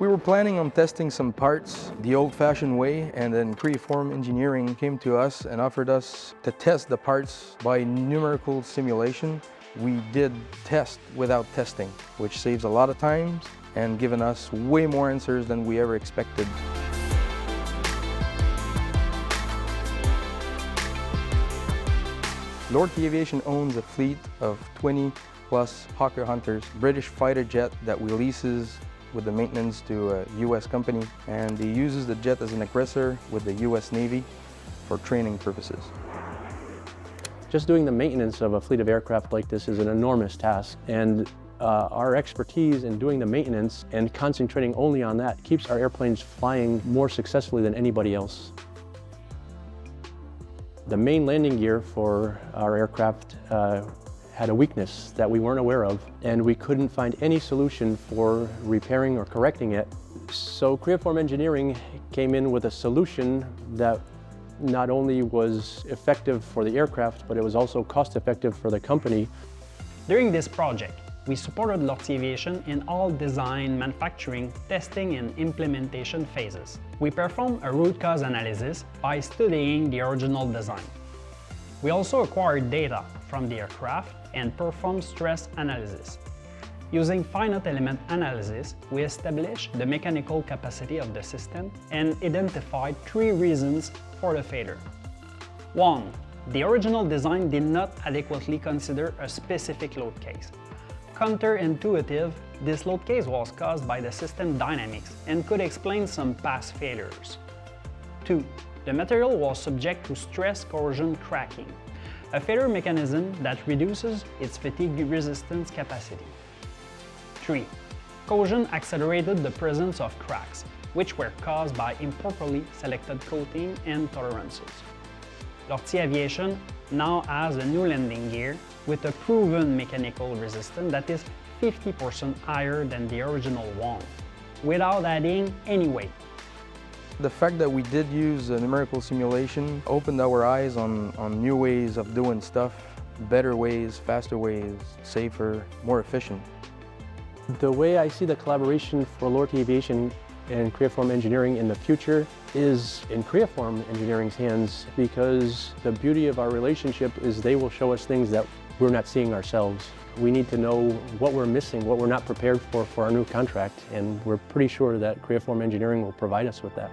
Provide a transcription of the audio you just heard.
We were planning on testing some parts the old-fashioned way, and then Creaform Engineering came to us and offered us to test the parts by numerical simulation. We did test without testing, which saves a lot of time and given us way more answers than we ever expected. Lortie Aviation owns a fleet of 20+ Hawker Hunters, British fighter jet that we leases with the maintenance to a US company, and he uses the jet as an aggressor with the US Navy for training purposes. Just doing the maintenance of a fleet of aircraft like this is an enormous task, and our expertise in doing the maintenance and concentrating only on that keeps our airplanes flying more successfully than anybody else. The main landing gear for our aircraft had a weakness that we weren't aware of, and we couldn't find any solution for repairing or correcting it. So Creaform Engineering came in with a solution that not only was effective for the aircraft, but it was also cost-effective for the company. During this project, we supported Lortie Aviation in all design, manufacturing, testing, and implementation phases. We performed a root cause analysis by studying the original design. We also acquired data from the aircraft and performed stress analysis. Using finite element analysis, we established the mechanical capacity of the system and identified 3 reasons for the failure. 1. The original design did not adequately consider a specific load case. Counterintuitive, this load case was caused by the system dynamics and could explain some past failures. 2. The material was subject to stress corrosion cracking, a failure mechanism that reduces its fatigue resistance capacity. 3. Corrosion accelerated the presence of cracks, which were caused by improperly selected coating and tolerances. Lortie Aviation now has a new landing gear with a proven mechanical resistance that is 50% higher than the original one, without adding any weight. The fact that we did use a numerical simulation opened our eyes on new ways of doing stuff, better ways, faster ways, safer, more efficient. The way I see the collaboration for Lortie Aviation and Creaform Engineering in the future is in Creaform Engineering's hands, because the beauty of our relationship is they will show us things that we're not seeing ourselves. We need to know what we're missing, what we're not prepared for our new contract, and we're pretty sure that Creaform Engineering will provide us with that.